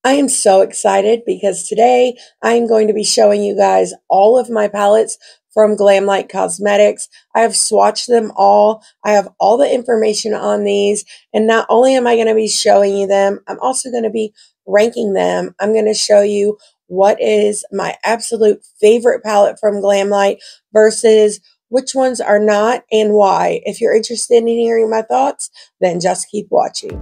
I am so excited because today I'm going to be showing you guys all of my palettes from GLAMLITE Cosmetics. I have swatched them all. I have all the information on these, and not only am I going to be showing you them, I'm also going to be ranking them. I'm going to show you what is my absolute favorite palette from GLAMLITE versus which ones are not and why. If you're interested in hearing my thoughts, then just keep watching.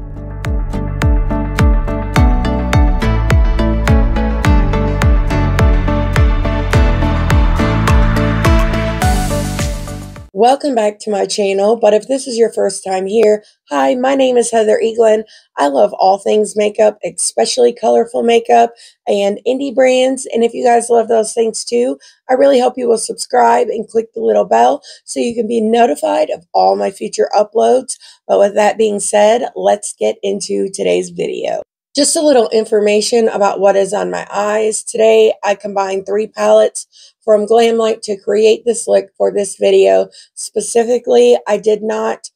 Welcome back to my channel, but if this is your first time here, hi, my name is Heather Eaglin. I love all things makeup, especially colorful makeup and indie brands, and if you guys love those things too, I really hope you will subscribe and click the little bell so you can be notified of all my future uploads. But with that being said, let's get into today's video. Just a little information about what is on my eyes. Today, I combined 3 palettes from GLAMLITE to create this look for this video. Specifically, I did not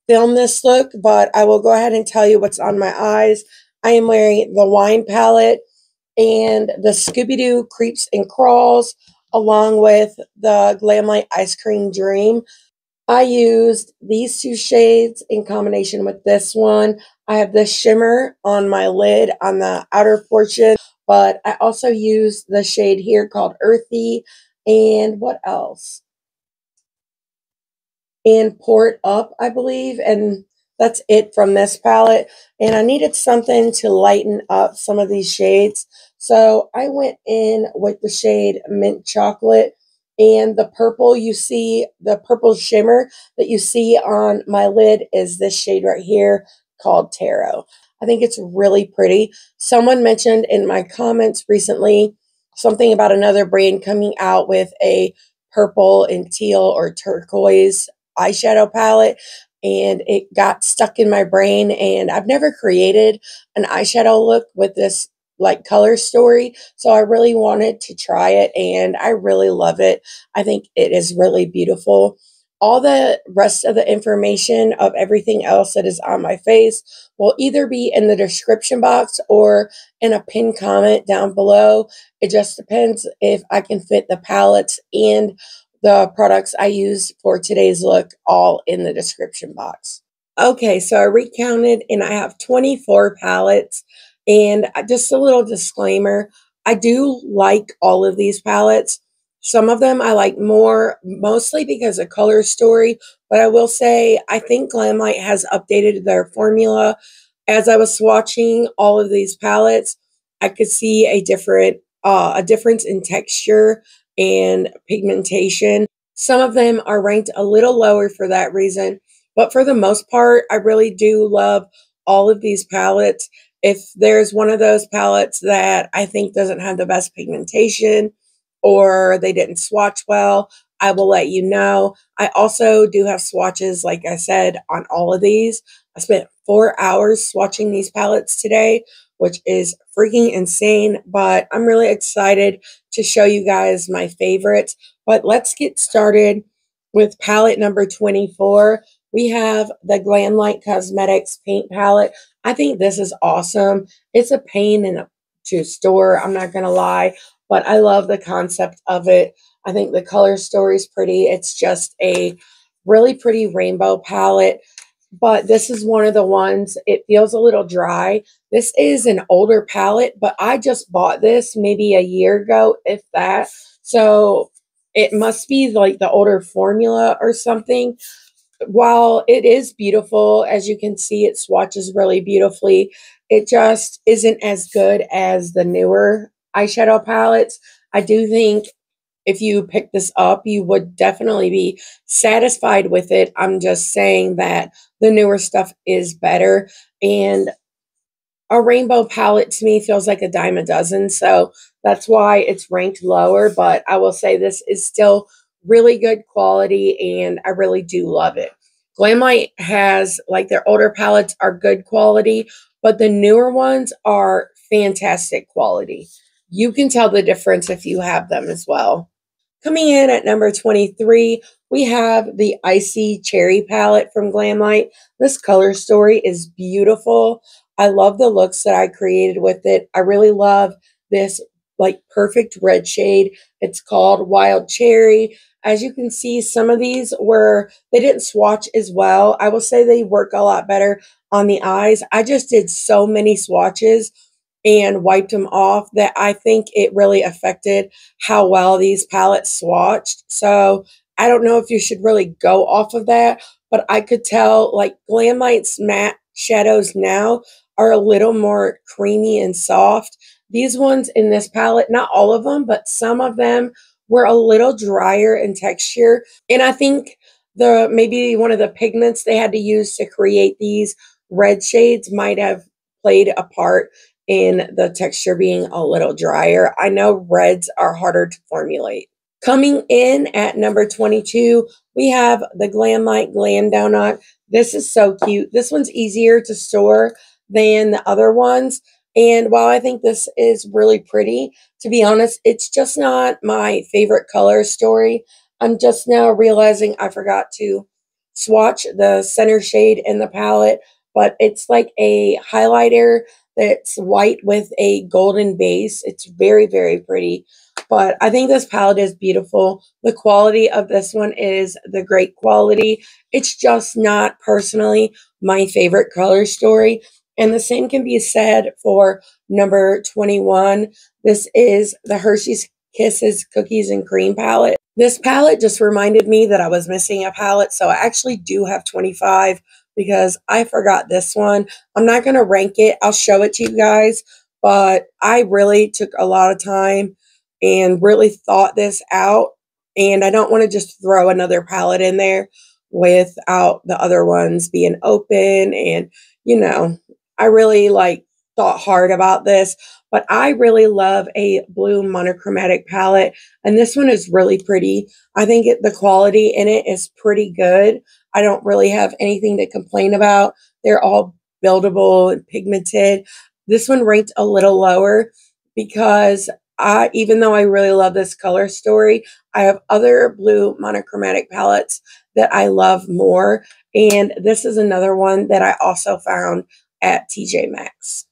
film this look, but I will go ahead and tell you what's on my eyes. I am wearing the Wine palette and the Scooby-Doo Creeps and Crawls, along with the GLAMLITE Ice Cream Dream. I used these 2 shades in combination with this one. I have the shimmer on my lid on the outer portion, but I also used the shade here called Earthy, and what else? And Port Up, I believe, and that's it from this palette. And I needed something to lighten up some of these shades, so I went in with the shade Mint Chocolate. And the purple you see, the purple shimmer that you see on my lid is this shade right here called Tarot. I think it's really pretty. Someone mentioned in my comments recently something about another brand coming out with a purple and teal or turquoise eyeshadow palette, and it got stuck in my brain, and I've never created an eyeshadow look with this like color story, so I really wanted to try it, and I really love it. I think it is really beautiful. All the rest of the information of everything else that is on my face will either be in the description box or in a pinned comment down below. It just depends if I can fit the palettes and the products I use for today's look all in the description box. Okay, so I recounted and I have 24 palettes. And just a little disclaimer, I do like all of these palettes. Some of them I like more, mostly because of color story, but I will say I think GLAMLITE has updated their formula. As I was swatching all of these palettes, I could see a difference in texture and pigmentation. Some of them are ranked a little lower for that reason, but for the most part, I really do love all of these palettes. If there's one of those palettes that I think doesn't have the best pigmentation or they didn't swatch well, I will let you know. I also do have swatches, like I said, on all of these. I spent 4 hours swatching these palettes today, which is freaking insane, but I'm really excited to show you guys my favorites. But let's get started with palette number 24. We have the GLAMLITE Cosmetics Paint Palette. I think this is awesome. It's a pain to store, I'm not going to lie, but I love the concept of it. I think the color story is pretty. It's just a really pretty rainbow palette, but this is one of the ones, it feels a little dry. This is an older palette, but I just bought this maybe a year ago, if that. So it must be like the older formula or something. While it is beautiful, as you can see, it swatches really beautifully. It just isn't as good as the newer eyeshadow palettes. I do think if you pick this up, you would definitely be satisfied with it. I'm just saying that the newer stuff is better. And a rainbow palette to me feels like a dime a dozen. So that's why it's ranked lower. But I will say this is still really good quality, and I really do love it. GLAMLITE has, like, their older palettes are good quality, but the newer ones are fantastic quality. You can tell the difference if you have them as well. Coming in at number 23, we have the ICEE Cherry palette from GLAMLITE. This color story is beautiful. I love the looks that I created with it. I really love this like perfect red shade. It's called Wild Cherry. As you can see, some of these they didn't swatch as well. I will say they work a lot better on the eyes. I just did so many swatches and wiped them off that I think it really affected how well these palettes swatched. So I don't know if you should really go off of that, but I could tell like GLAMLITE's matte shadows now are a little more creamy and soft. These ones in this palette, not all of them, but some of them were a little drier in texture. And I think maybe one of the pigments they had to use to create these red shades might have played a part in the texture being a little drier. I know reds are harder to formulate. Coming in at number 22, we have the GLAMLITE Glam Donut. This is so cute. This one's easier to store than the other ones. And while I think this is really pretty, to be honest, it's just not my favorite color story. I'm just now realizing I forgot to swatch the center shade in the palette, but it's like a highlighter that's white with a golden base. It's very, very pretty. But I think this palette is beautiful. The quality of this one is the great quality. It's just not personally my favorite color story. And the same can be said for number 21. This is the Hershey's Kisses Cookies and Cream palette. This palette just reminded me that I was missing a palette. So I actually do have 25 because I forgot this one. I'm not going to rank it. I'll show it to you guys. But I really took a lot of time and really thought this out. And I don't want to just throw another palette in there without the other ones being open. And, you know, I really thought hard about this. But I really love a blue monochromatic palette. And this one is really pretty. I think the quality in it is pretty good. I don't really have anything to complain about. They're all buildable and pigmented. This one ranked a little lower because even though I really love this color story, I have other blue monochromatic palettes that I love more. And this is another one that I also found at TJ Maxx.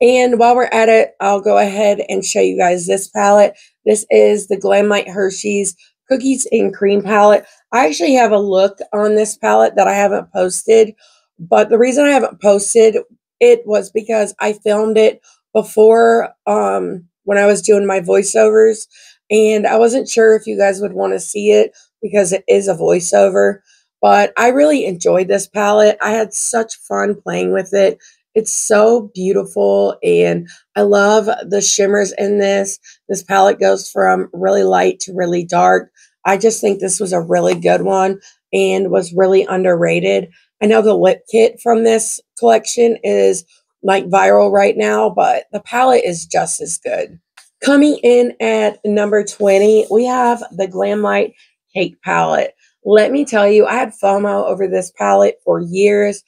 And while we're at it, I'll go ahead and show you guys this palette. This is the GLAMLITE Hershey's Cookies and Cream palette. I actually have a look on this palette that I haven't posted. But the reason I haven't posted it was because I filmed it before when I was doing my voiceovers. And I wasn't sure if you guys would want to see it because it is a voiceover. But I really enjoyed this palette. I had such fun playing with it. It's so beautiful, and I love the shimmers in this. This palette goes from really light to really dark. I just think this was a really good one and was really underrated. I know the lip kit from this collection is viral right now, but the palette is just as good. Coming in at number 20, we have the GLAMLITE Cake palette. Let me tell you, I had FOMO over this palette for years.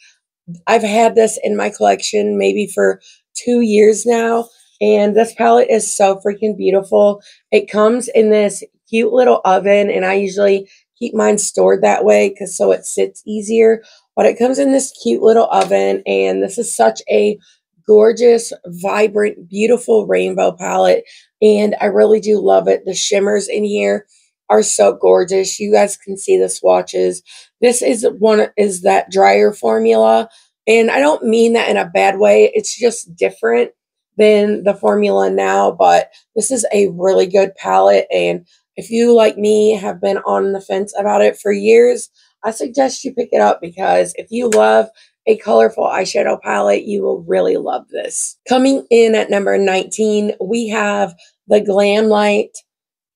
I've had this in my collection maybe for 2 years now, and this palette is so freaking beautiful. It comes in this cute little oven, and I usually keep mine stored that way so it sits easier, but it comes in this cute little oven, and this is such a gorgeous, vibrant, beautiful rainbow palette, and I really do love it. The shimmers in here are so gorgeous. You guys can see the swatches. This is that drier formula, and I don't mean that in a bad way. It's just different than the formula now, but this is a really good palette, and if you, like me, have been on the fence about it for years, I suggest you pick it up because if you love a colorful eyeshadow palette, you will really love this. Coming in at number 19, we have the GLAMLITE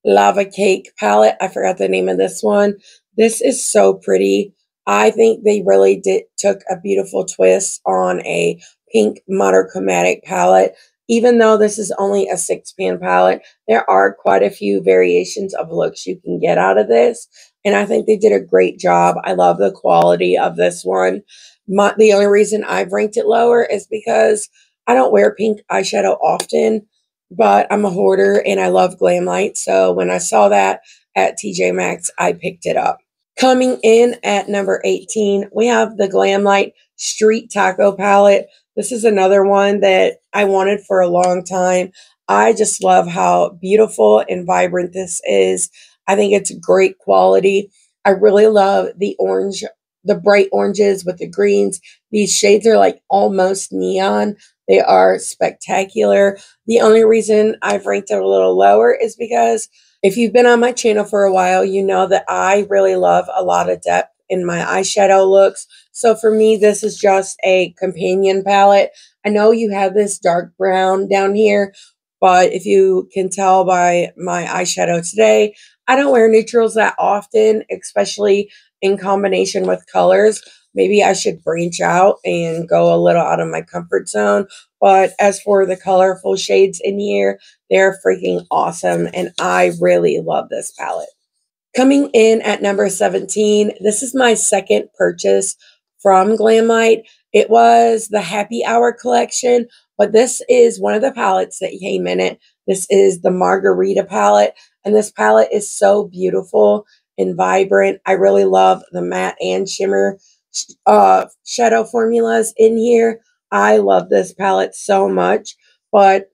Lava Cake palette. I forgot the name of this one. This is so pretty. I think they really took a beautiful twist on a pink monochromatic palette. Even though this is only a 6-pan palette, there are quite a few variations of looks you can get out of this. And I think they did a great job. I love the quality of this one. The only reason I've ranked it lower is because I don't wear pink eyeshadow often, but I'm a hoarder and I love GLAMLITE. So when I saw that at TJ Maxx, I picked it up. Coming in at number 18, we have the GLAMLITE Street Taco palette. This is another one that I wanted for a long time. I just love how beautiful and vibrant this is. I think it's great quality. I really love the orange, the bright oranges with the greens. These shades are like almost neon. They are spectacular. The only reason I've ranked it a little lower is because if you've been on my channel for a while, you know that I really love a lot of depth in my eyeshadow looks. So for me, this is just a companion palette. I know you have this dark brown down here, but if you can tell by my eyeshadow today, I don't wear neutrals that often, especially in combination with colors. Maybe I should branch out and go a little out of my comfort zone. But as for the colorful shades in here, they're freaking awesome, and I really love this palette. Coming in at number 17, this is my second purchase from GLAMLITE. It was the Happy Hour collection, but this is one of the palettes that came in it. This is the Margarita palette, and this palette is so beautiful and vibrant. I really love the matte and shimmer shadow formulas in here. I love this palette so much, but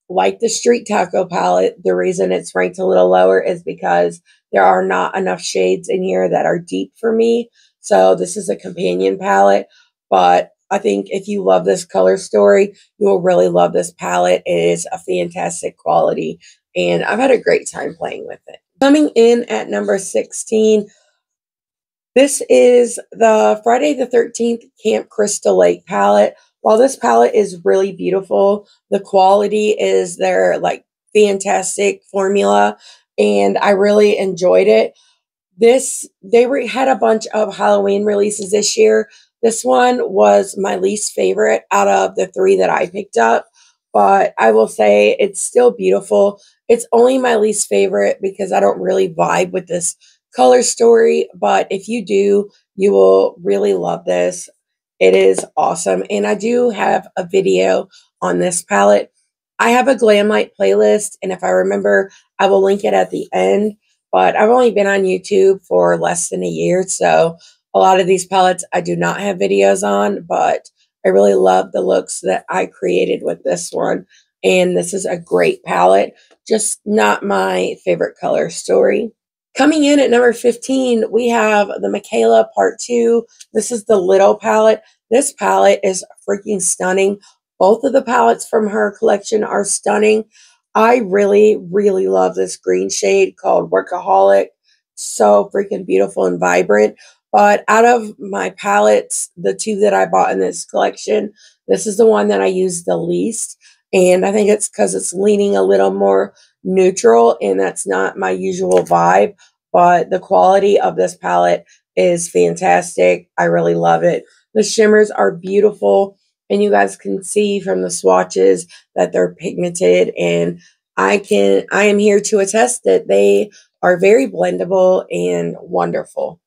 like the Street Taco palette, the reason it's ranked a little lower is because there are not enough shades in here that are deep for me. So this is a companion palette, but I think if you love this color story, you will really love this palette. It is a fantastic quality, and I've had a great time playing with it. Coming in at number 16, this is the Friday the 13th Camp Crystal Lake palette. While this palette is really beautiful, the quality is their like fantastic formula, and I really enjoyed it. They had a bunch of Halloween releases this year. This one was my least favorite out of the three that I picked up, but I will say it's still beautiful. It's only my least favorite because I don't really vibe with this color story, but if you do, you will really love this. It is awesome, and I do have a video on this palette. I have a GLAMLITE playlist, and if I remember, I will link it at the end, but I've only been on YouTube for less than a year, so a lot of these palettes I do not have videos on, but I really love the looks that I created with this one, and this is a great palette, just not my favorite color story. Coming in at number 15, we have the MIKAYLA Part 2. This is the Little palette. This palette is freaking stunning. Both of the palettes from her collection are stunning. I really, really love this green shade called Workaholic. So freaking beautiful and vibrant. But out of my palettes, the two that I bought in this collection, this is the one that I use the least. And I think it's because it's leaning a little more neutral, and that's not my usual vibe, but the quality of this palette is fantastic. I really love it. The shimmers are beautiful, and you guys can see from the swatches that they're pigmented, and I am here to attest that they are very blendable and wonderful.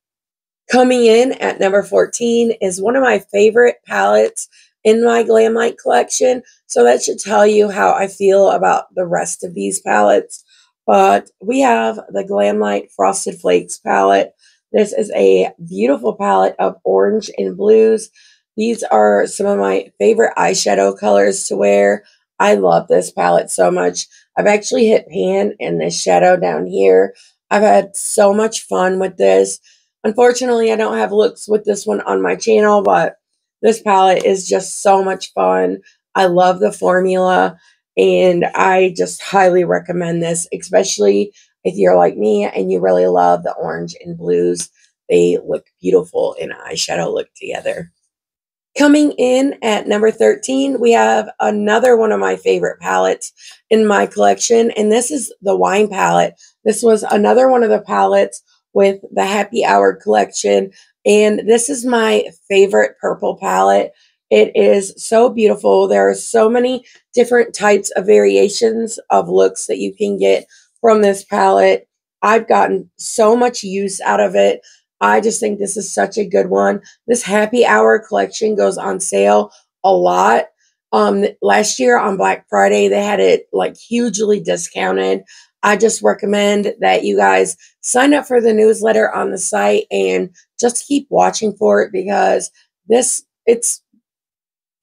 Coming in at number 14 is one of my favorite palettes in my GLAMLITE collection. So that should tell you how I feel about the rest of these palettes. But we have the GLAMLITE Frosted Flakes palette. This is a beautiful palette of orange and blues. These are some of my favorite eyeshadow colors to wear. I love this palette so much. I've actually hit pan in this shadow down here. I've had so much fun with this. Unfortunately, I don't have looks with this one on my channel, but this palette is just so much fun. I love the formula, and I just highly recommend this, especially if you're like me and you really love the orange and blues. They look beautiful in an eyeshadow look together. Coming in at number 13, we have another one of my favorite palettes in my collection, and this is the Wine palette. This was another one of the palettes with the Happy Hour collection, and this is my favorite purple palette. It is so beautiful. There are so many different types of variations of looks that you can get from this palette. I've gotten so much use out of it. I just think this is such a good one. This Happy Hour collection goes on sale a lot. Last year on Black Friday, they had it like hugely discounted. I just recommend that you guys sign up for the newsletter on the site and just keep watching for it, because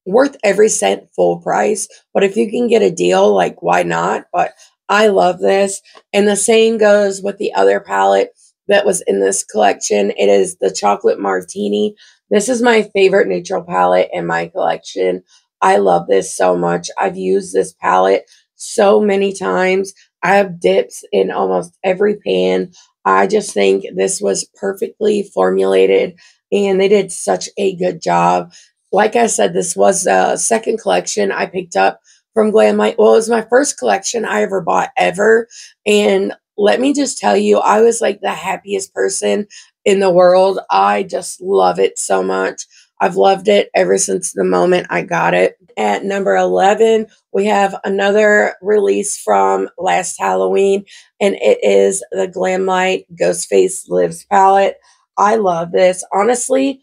worth every cent full price, but if you can get a deal, like, why not? But I love this. And the same goes with the other palette that was in this collection. It is the Chocolate Martini. This is my favorite neutral palette in my collection. I love this so much. I've used this palette so many times. I have dips in almost every pan. I just think this was perfectly formulated and they did such a good job. Like I said, this was the second collection I picked up from GLAMLITE. Well, it was my first collection I ever bought ever. And let me just tell you, I was like the happiest person in the world. I just love it so much. I've loved it ever since the moment I got it. At number 11, we have another release from last Halloween, and it is the GLAMLITE GHOSTFACE Lives palette. I love this. Honestly,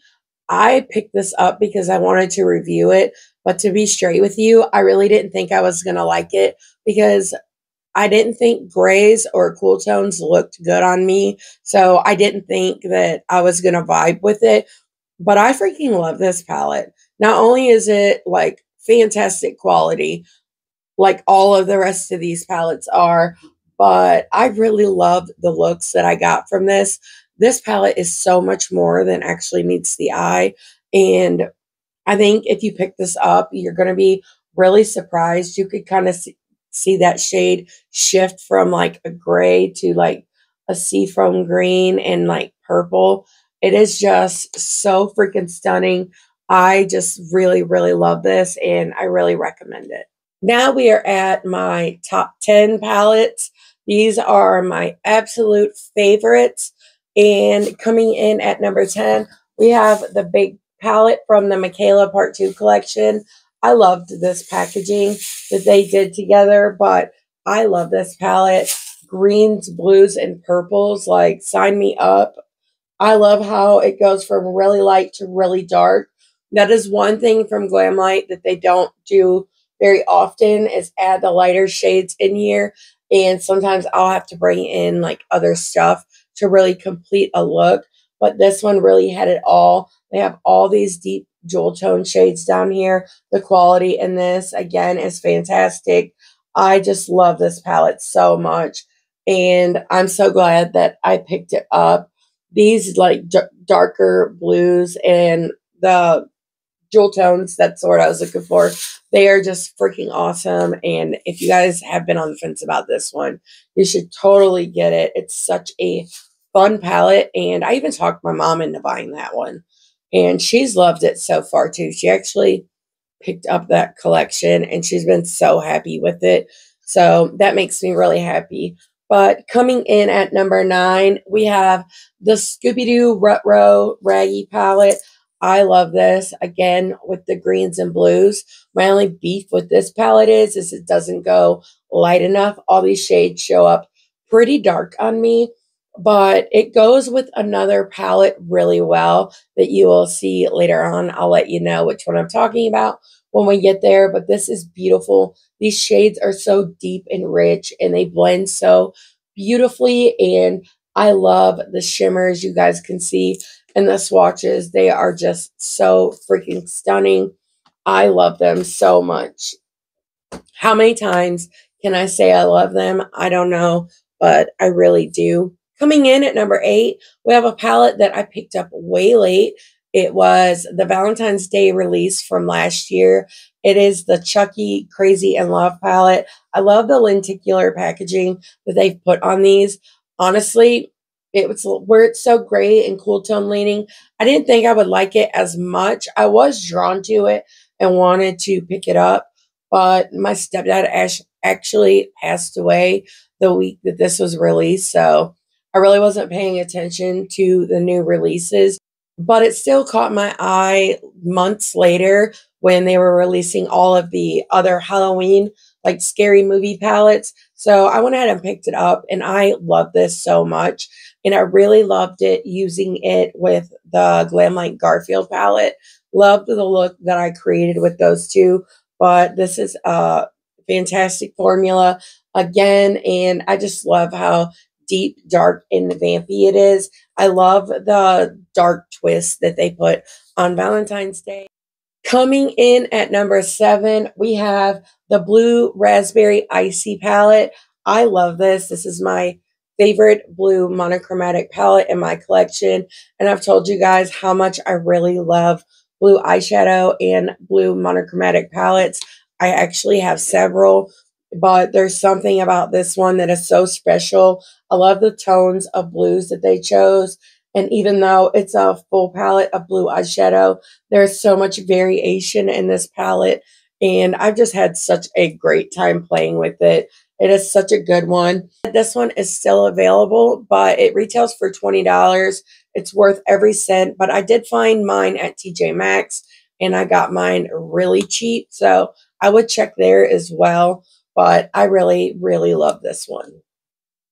I picked this up because I wanted to review it, but to be straight with you, I really didn't think I was going to like it because I didn't think grays or cool tones looked good on me, so I didn't think that I was going to vibe with it, but I freaking love this palette. Not only is it, like, fantastic quality, like all of the rest of these palettes are, but I really loved the looks that I got from this. This palette is so much more than actually meets the eye, and I think if you pick this up, you're going to be really surprised. You could kind of see that shade shift from like a gray to like a seafoam green and like purple. It is just so freaking stunning. I just really, really love this and I really recommend it. Now we are at my top 10 palettes. These are my absolute favorites. And coming in at number 10, we have the big palette from the MIKAYLA Part 2 collection. I loved this packaging that they did together, but I love this palette. Greens, blues, and purples, like, sign me up. I love how it goes from really light to really dark. That is one thing from GLAMLITE that they don't do very often is add the lighter shades in here. And sometimes I'll have to bring in like other stuff to really complete a look. But this one really had it all. They have all these deep jewel tone shades down here. The quality in this, again, is fantastic. I just love this palette so much. And I'm so glad that I picked it up. These like darker blues and the jewel tones, that's what I was looking for. They are just freaking awesome. And if you guys have been on the fence about this one, you should totally get it. It's such a fun palette. And I even talked my mom into buying that one. And she's loved it so far too. She actually picked up that collection and she's been so happy with it. So that makes me really happy. But coming in at number 9, we have the Scooby-Doo Retro Raggy palette. I love this, again, with the greens and blues. My only beef with this palette is it doesn't go light enough. All these shades show up pretty dark on me, but it goes with another palette really well that you will see later on. I'll let you know which one I'm talking about when we get there, but this is beautiful. These shades are so deep and rich and they blend so beautifully, and I love the shimmers you guys can see in the swatches. They are just so freaking stunning. I love them so much. How many times can I say I love them? I don't know, but I really do. Coming in at number 8, we have a palette that I picked up way late. It was the Valentine's Day release from last year. It is the CHUCKY Crazy in Love palette. I love the lenticular packaging that they've put on these. Honestly, it was where it's so gray and cool tone leaning. I didn't think I would like it as much. I was drawn to it and wanted to pick it up, but my stepdad actually passed away the week that this was released, so I really wasn't paying attention to the new releases. But it still caught my eye months later when they were releasing all of the other Halloween, like, scary movie palettes. So I went ahead and picked it up, and I love this so much. And I really loved it using it with the GLAMLITE Garfield palette. Loved the look that I created with those two. But this is a fantastic formula again, and I just love how deep, dark, and vampy it is. I love the dark twist that they put on Valentine's Day. Coming in at number 7, we have the Blue Raspberry ICEE palette. I love this. This is my favorite blue monochromatic palette in my collection. And I've told you guys how much I really love blue eyeshadow and blue monochromatic palettes. I actually have several, but there's something about this one that is so special. I love the tones of blues that they chose. And even though it's a full palette of blue eyeshadow, there's so much variation in this palette. And I've just had such a great time playing with it. It is such a good one. This one is still available, but it retails for $20. It's worth every cent, but I did find mine at TJ Maxx, and I got mine really cheap. So I would check there as well, but I really, really love this one.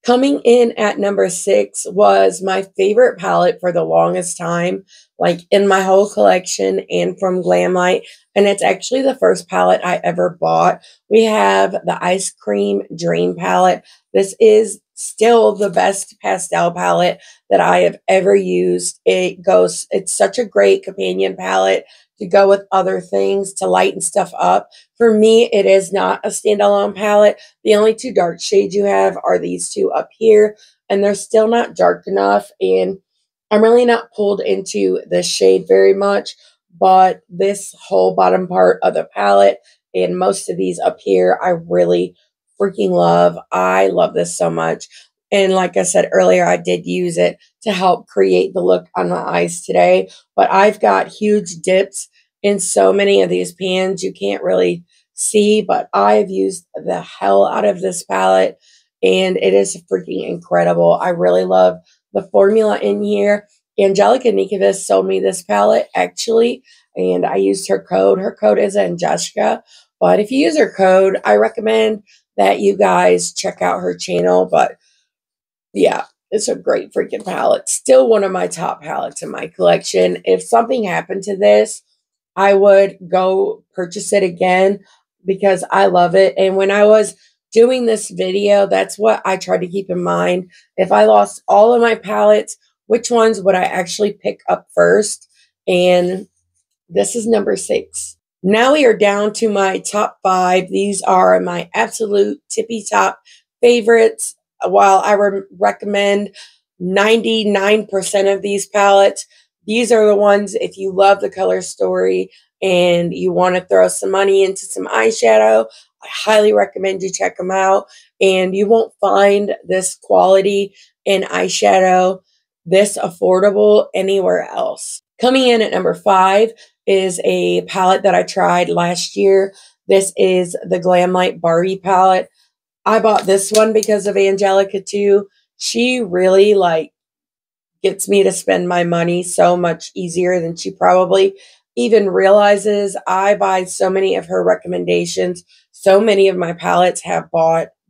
Coming in at number 6 was my favorite palette for the longest time, like in my whole collection and from GLAMLITE. And it's actually the first palette I ever bought. We have the Ice Cream Dream palette. This is still the best pastel palette that I have ever used. It's such a great companion palette to go with other things to lighten stuff up. For me, it is not a standalone palette. The only 2 dark shades you have are these 2 up here, and they're still not dark enough, and I'm really not pulled into this shade very much, but this whole bottom part of the palette and most of these up here, I really freaking love. I love this so much. And like I said earlier, I did use it to help create the look on my eyes today. But I've got huge dips in so many of these pans. You can't really see, but I've used the hell out of this palette. And it is freaking incredible. I really love the formula in here. Angelica Nikovas sold me this palette, actually. And I used her code. Her code is Angelica. But if you use her code, I recommend that you guys check out her channel. But yeah, it's a great freaking palette. Still one of my top palettes in my collection. If something happened to this, I would go purchase it again because I love it. And when I was doing this video, that's what I tried to keep in mind. If I lost all of my palettes, which ones would I actually pick up first? And this is number 6. Now we are down to my top 5. These are my absolute tippy top favorites. While I recommend 99% of these palettes, these are the ones if you love the color story and you want to throw some money into some eyeshadow, I highly recommend you check them out. And you won't find this quality in eyeshadow this affordable anywhere else. Coming in at number 5 is a palette that I tried last year. This is the GLAMLITE Barbie palette. I bought this one because of Angelica too. She really gets me to spend my money so much easier than she probably even realizes. I buy so many of her recommendations. So many of my palettes have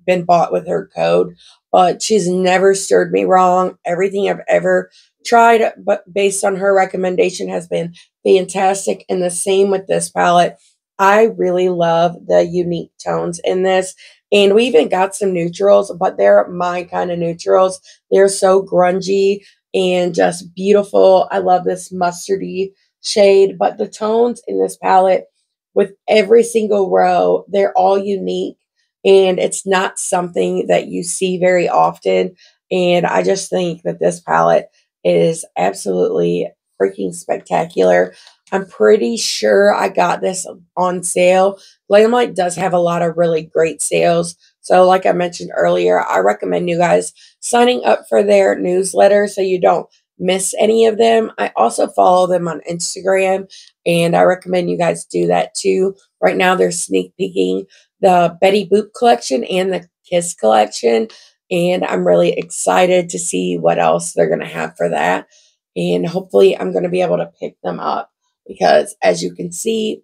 been bought with her code, but she's never steered me wrong. Everything I've ever tried, but based on her recommendation, has been fantastic. And the same with this palette. I really love the unique tones in this. And we even got some neutrals, but they're my kind of neutrals. They're so grungy and just beautiful. I love this mustardy shade, but the tones in this palette with every single row, they're all unique. And it's not something that you see very often. And I just think that this palette is absolutely freaking spectacular. I'm pretty sure I got this on sale. GLAMLITE does have a lot of really great sales. So like I mentioned earlier, I recommend you guys signing up for their newsletter so you don't miss any of them. I also follow them on Instagram, and I recommend you guys do that too. Right now they're sneak peeking the Betty Boop collection and the Kiss collection, and I'm really excited to see what else they're going to have for that. And hopefully I'm going to be able to pick them up, because as you can see,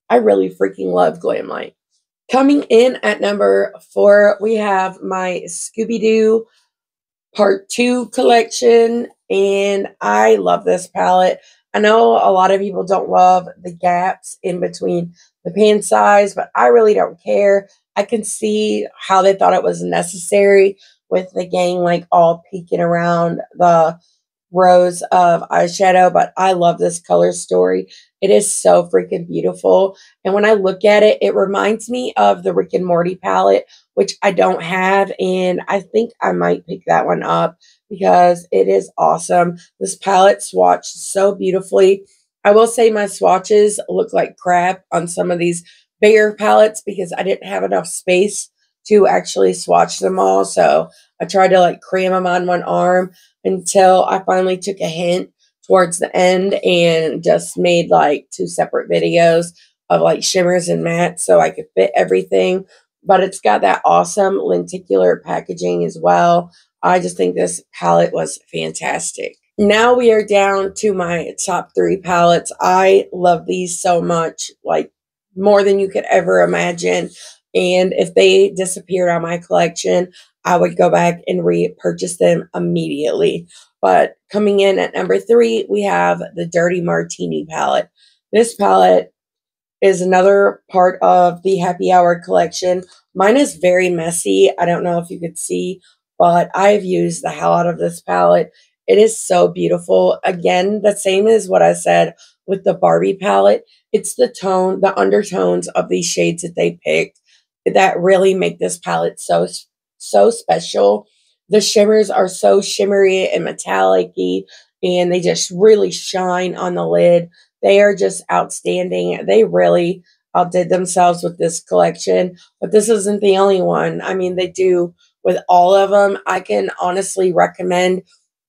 I really freaking love GLAMLITE. Coming in at number 4, we have my Scooby-Doo Part 2 collection, and I love this palette. I know a lot of people don't love the gaps in between the pan size, but I really don't care. I can see how they thought it was necessary with the gang all peeking around the rows of eyeshadow, but I love this color story. It is so freaking beautiful. And when I look at it, it reminds me of the Rick and Morty palette, which I don't have. And I think I might pick that one up because it is awesome. This palette swatched so beautifully. I will say my swatches look like crap on some of these bigger palettes because I didn't have enough space to actually swatch them all. So I tried to like cram them on one arm until I finally took a hint towards the end and just made like 2 separate videos of like shimmers and mattes so I could fit everything. But it's got that awesome lenticular packaging as well. I just think this palette was fantastic. Now we are down to my top 3 palettes. I love these so much, like more than you could ever imagine. And if they disappeared on my collection, I would go back and repurchase them immediately. But coming in at number 3, we have the Dirty Martini palette. This palette is another part of the Happy Hour collection. Mine is very messy. I don't know if you could see, but I've used the hell out of this palette. It is so beautiful. Again, the same as what I said with the Barbie palette. It's the tone, the undertones of these shades that they picked that really make this palette so special. The shimmers are so shimmery and metallic-y, and they just really shine on the lid. They are just outstanding. They really outdid themselves with this collection, but this isn't the only one. I mean, they do with all of them. I can honestly recommend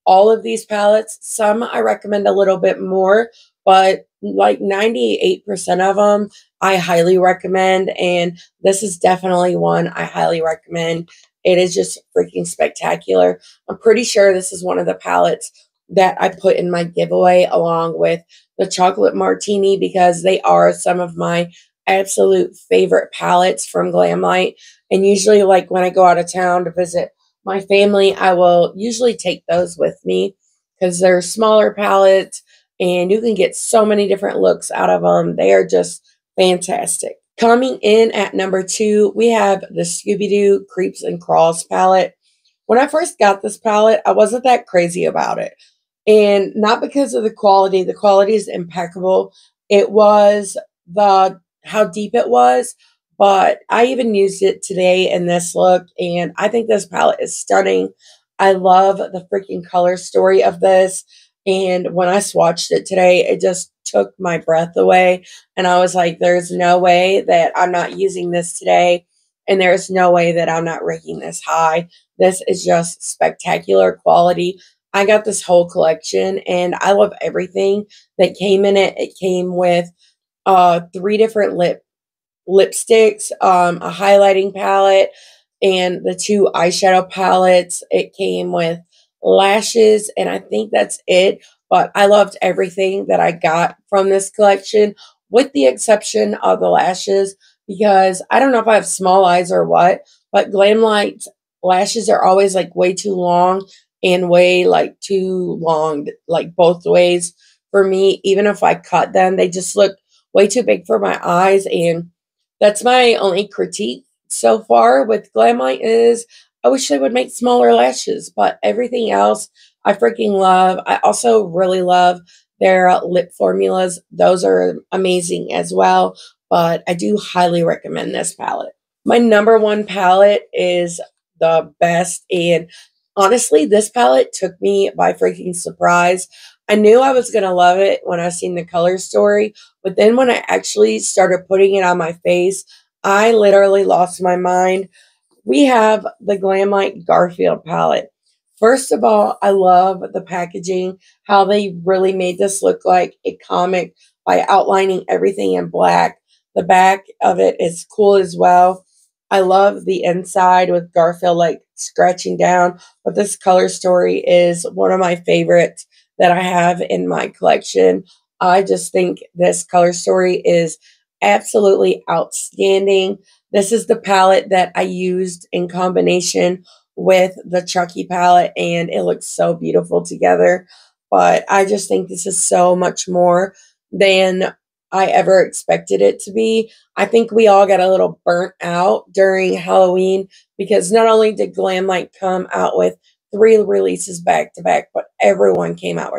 all of these palettes. Some I recommend a little bit more, but like 98% of them I highly recommend, and this is definitely one I highly recommend. It is just freaking spectacular. I'm pretty sure this is one of the palettes that I put in my giveaway along with the Chocolate Martini because they are some of my absolute favorite palettes from GLAMLITE. And usually, like when I go out of town to visit my family, I will usually take those with me because they're smaller palettes and you can get so many different looks out of them. They are just fantastic. Coming in at number 2, we have the Scooby-Doo Creeps and Crawls palette. When I first got this palette, I wasn't that crazy about it. And not because of the quality. The quality is impeccable. It was how deep it was. But I even used it today in this look, and I think this palette is stunning. I love the freaking color story of this. And when I swatched it today, it just took my breath away. And I was like, there's no way that I'm not using this today. And there's no way that I'm not ranking this high. This is just spectacular quality. I got this whole collection, and I love everything that came in it. It came with 3 different lipsticks, a highlighting palette, and the 2 eyeshadow palettes. It came with lashes, and I think that's it. But I loved everything that I got from this collection, with the exception of the lashes, because I don't know if I have small eyes or what, but GLAMLITE lashes are always like way too long and way like too long, like both ways for me. Even if I cut them, they just look way too big for my eyes, and that's my only critique so far with GLAMLITE is I wish they would make smaller lashes, but everything else I freaking love. I also really love their lip formulas. Those are amazing as well, but I do highly recommend this palette. My number 1 palette is the best, and honestly, this palette took me by freaking surprise. I knew I was going to love it when I seen the color story, but then when I actually started putting it on my face, I literally lost my mind. We have the GLAMLITE Garfield palette. First of all, I love the packaging, how they really made this look like a comic by outlining everything in black. The back of it is cool as well. I love the inside with Garfield like scratching down, but this color story is one of my favorites that I have in my collection. I just think this color story is absolutely outstanding. This is the palette that I used in combination with the Chucky palette, and it looks so beautiful together. But I just think this is so much more than I ever expected it to be. I think we all got a little burnt out during Halloween because not only did GLAMLITE come out with 3 releases back to back, but everyone came out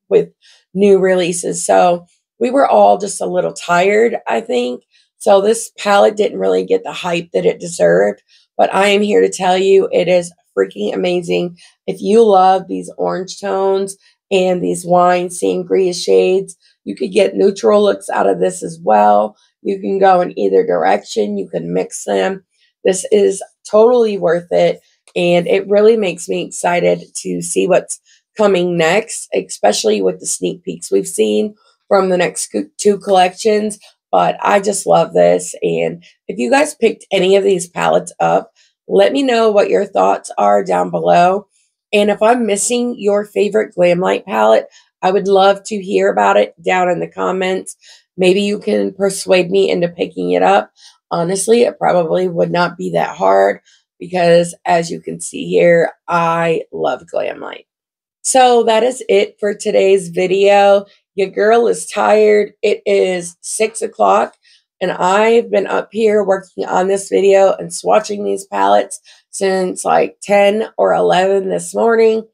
with new releases. So we were all just a little tired, I think. So this palette didn't really get the hype that it deserved. But I am here to tell you it is freaking amazing. If you love these orange tones and these wine sangria shades, you could get neutral looks out of this as well. You can go in either direction. You can mix them. This is totally worth it. And it really makes me excited to see what's coming next, especially with the sneak peeks we've seen from the next 2 collections. But I just love this. And if you guys picked any of these palettes up, let me know what your thoughts are down below. And if I'm missing your favorite GLAMLITE palette, I would love to hear about it down in the comments. Maybe you can persuade me into picking it up. Honestly, it probably would not be that hard because, as you can see here, I love GLAMLITE. So that is it for today's video. Your girl is tired. It is 6 o'clock and I've been up here working on this video and swatching these palettes since like 10 or 11 this morning.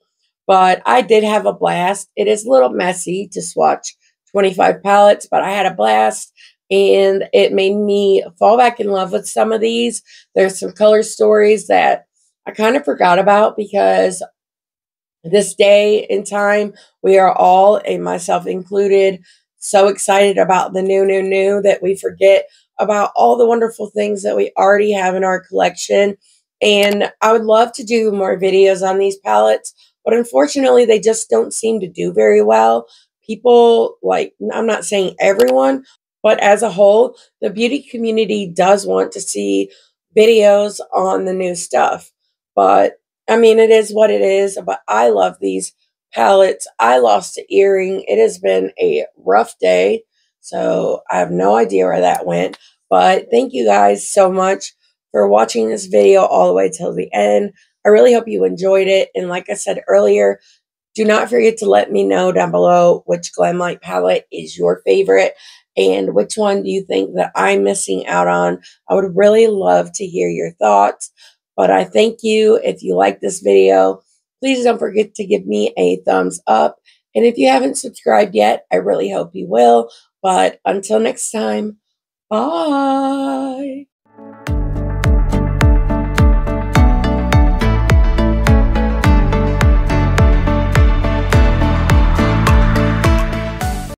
But I did have a blast. It is a little messy to swatch 25 palettes, but I had a blast and it made me fall back in love with some of these. There's some color stories that I kind of forgot about because this day in time, we are all, and myself included, so excited about the new that we forget about all the wonderful things that we already have in our collection. And I would love to do more videos on these palettes, but unfortunately, they just don't seem to do very well. People, like, I'm not saying everyone, but as a whole, the beauty community does want to see videos on the new stuff. But I mean, it is what it is, but I love these palettes. I lost an earring. It has been a rough day, so I have no idea where that went. But thank you guys so much for watching this video all the way till the end. I really hope you enjoyed it. And like I said earlier, do not forget to let me know down below which GLAMLITE palette is your favorite and which one do you think that I'm missing out on. I would really love to hear your thoughts. But I thank you. If you like this video, please don't forget to give me a thumbs up. And if you haven't subscribed yet, I really hope you will. But until next time, bye.